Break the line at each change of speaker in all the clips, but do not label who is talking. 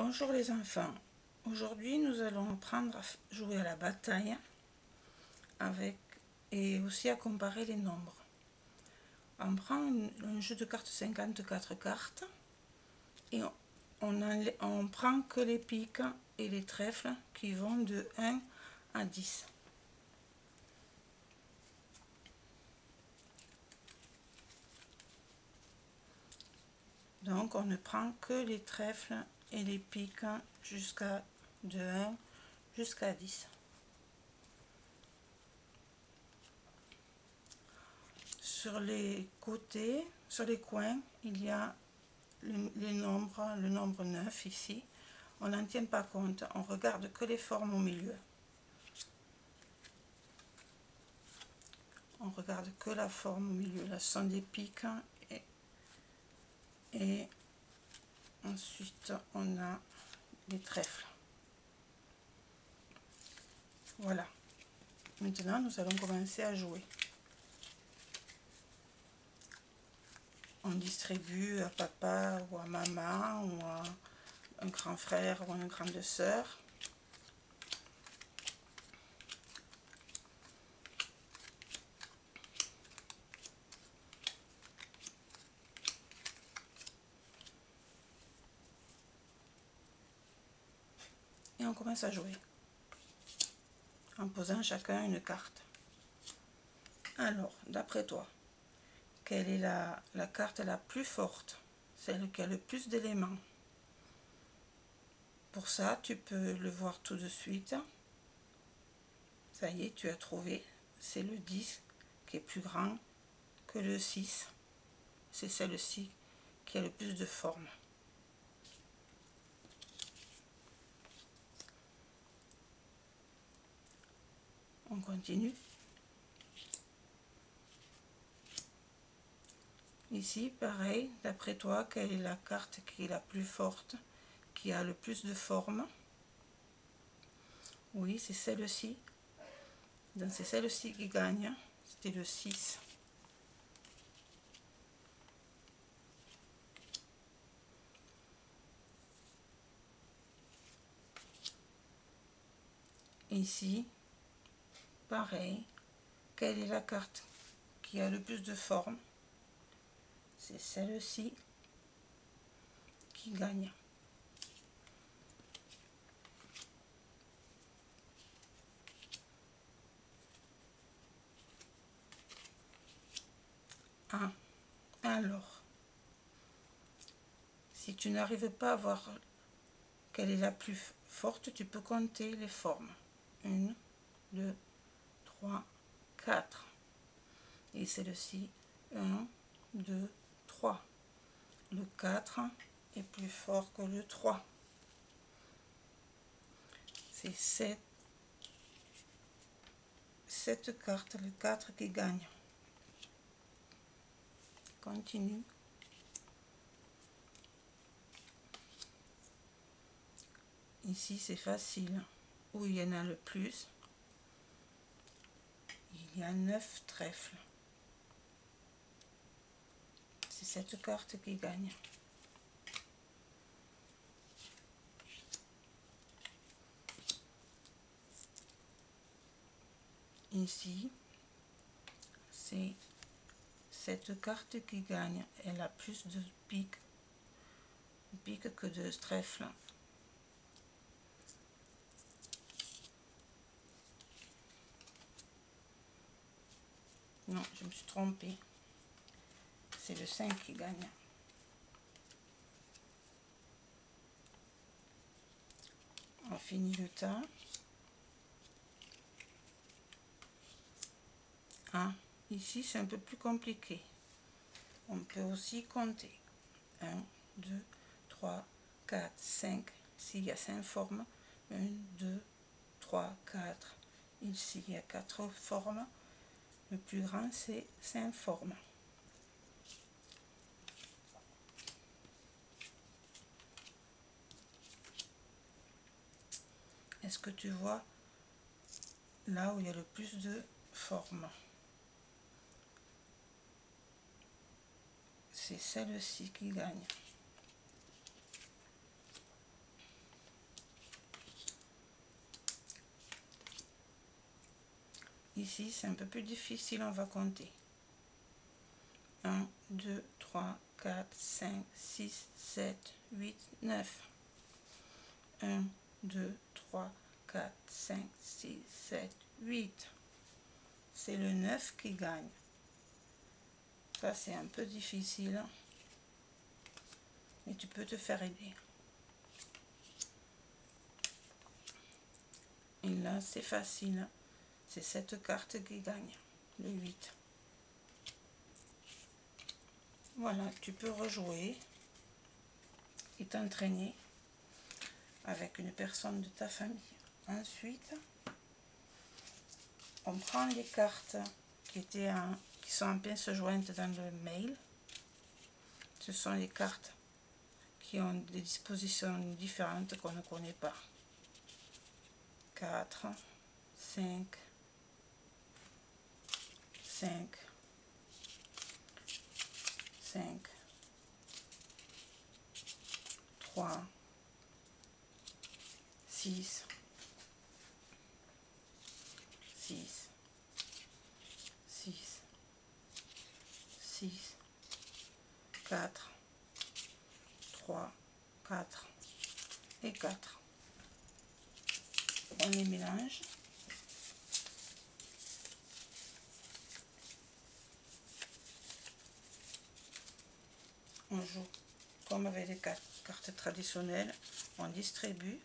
Bonjour les enfants, aujourd'hui nous allons apprendre à jouer à la bataille et aussi à comparer les nombres. On prend un jeu de cartes 54 cartes et on prend que les piques et les trèfles qui vont de 1 à 10. Donc on ne prend que les trèfles et les piques de 1 jusqu'à 10. Sur les côtés, sur les coins, il y a le nombre 9 ici. On n'en tient pas compte, on regarde que les formes au milieu. On regarde que la forme au milieu. Là, ce sont des piques et ensuite on a les trèfles. Voilà. Maintenant, nous allons commencer à jouer. On distribue à papa ou à maman ou à un grand frère ou à une grande sœur. Et on commence à jouer en posant chacun une carte. Alors, d'après toi, quelle est la carte la plus forte, celle qui a le plus d'éléments? Pour ça, tu peux le voir tout de suite. Ça y est, tu as trouvé. C'est le 10 qui est plus grand que le 6. C'est celle-ci qui a le plus de forme. On continue. Ici, pareil, d'après toi, quelle est la carte qui est la plus forte, qui a le plus de forme? Oui, c'est celle-ci. Donc c'est celle-ci qui gagne. C'était le 6. Ici, pareil, quelle est la carte qui a le plus de forme? C'est celle-ci qui gagne. Ah, alors, si tu n'arrives pas à voir quelle est la plus forte, tu peux compter les formes. 1, 2, 3, 4. Et celle-ci, 1, 2, 3. Le 4 est plus fort que le 3. C'est cette carte, le 4 qui gagne. Continue. Ici, c'est facile. Où il y en a le plus, il y a 9 trèfles. C'est cette carte qui gagne. Ici, c'est cette carte qui gagne. Elle a plus de piques que de trèfles. Non, je me suis trompée. C'est le 5 qui gagne. On finit le tas. Ah, ici c'est un peu plus compliqué. On peut aussi compter. 1, 2, 3, 4, 5. S'il y a 5 formes. 1, 2, 3, 4. Ici il y a 4 formes. Le plus grand c'est 5 formes. Est-ce que tu vois là où il y a le plus de formes? C'est celle-ci qui gagne. Ici, c'est un peu plus difficile, on va compter. 1, 2, 3, 4, 5, 6, 7, 8, 9. 1, 2, 3, 4, 5, 6, 7, 8. C'est le 9 qui gagne. Ça, c'est un peu difficile, mais tu peux te faire aider. Et là, c'est facile. C'est cette carte qui gagne, le 8. Voilà, tu peux rejouer et t'entraîner avec une personne de ta famille. Ensuite, on prend les cartes qui sont en pièces jointes dans le mail. Ce sont les cartes qui ont des dispositions différentes qu'on ne connaît pas. 4, 5, 5, 5, 3, 6, 6, 6, 6, 4, 3, 4 et 4. On les mélange. On joue comme avec les cartes traditionnelles. On distribue.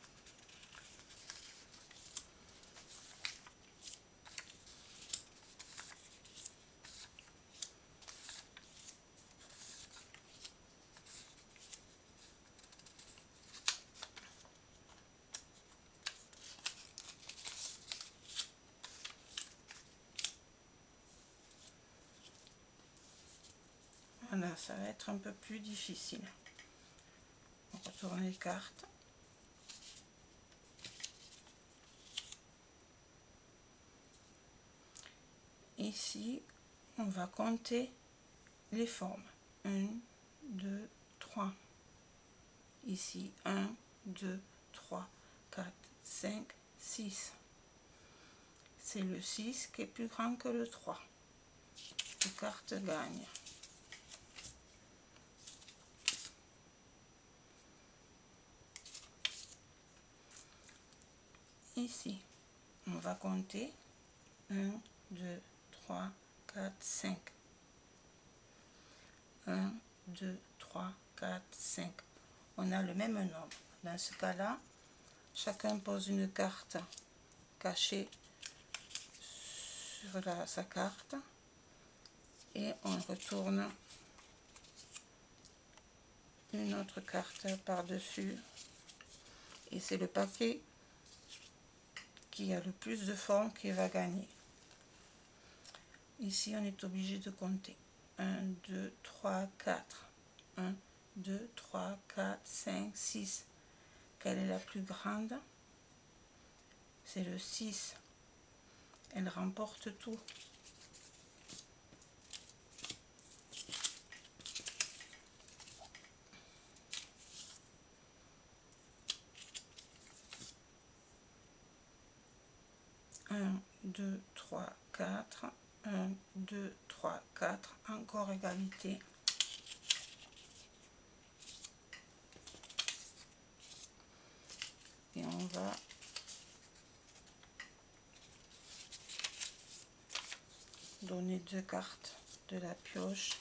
Voilà, ça va être un peu plus difficile. On retourne les cartes. Ici, on va compter les formes. 1, 2, 3. Ici, 1, 2, 3, 4, 5, 6. C'est le 6 qui est plus grand que le 3. Les cartes gagnent. Ici, on va compter 1, 2, 3, 4, 5. 1, 2, 3, 4, 5. On a le même nombre. Dans ce cas-là, chacun pose une carte cachée sur sa carte et on retourne une autre carte par-dessus. Et c'est le paquet qui a le plus de formes qui va gagner. Ici, on est obligé de compter. 1, 2, 3, 4. 1, 2, 3, 4, 5, 6. Quelle est la plus grande? C'est le 6. Elle remporte tout. Un, 2, 3, 4. 1, 2, 3, 4. Encore égalité. Et on va donner 2 cartes de la pioche.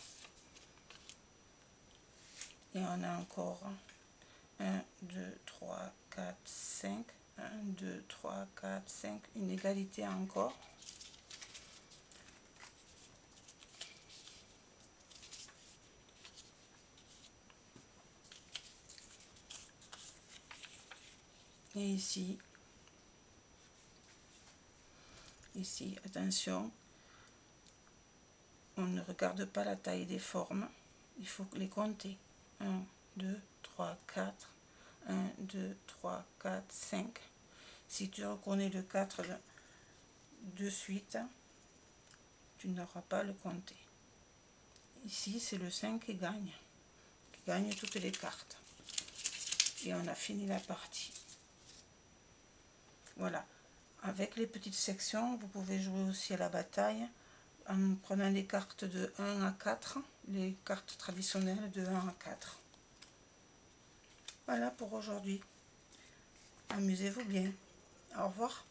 Et on a encore 1, 2, 3, 4, 5. 1, 2, 3, 4, 5. Une égalité encore. Et ici, attention, on ne regarde pas la taille des formes, il faut les compter. 1, 2, 3, 4, 1, 2, 3, 4, 5. Si tu reconnais le 4 de suite, tu n'auras pas le compter. Ici, c'est le 5 qui gagne toutes les cartes. Et on a fini la partie. Voilà. Avec les petites sections, vous pouvez jouer aussi à la bataille en prenant des cartes de 1 à 4, les cartes traditionnelles de 1 à 4. Voilà pour aujourd'hui. Amusez-vous bien. Au revoir.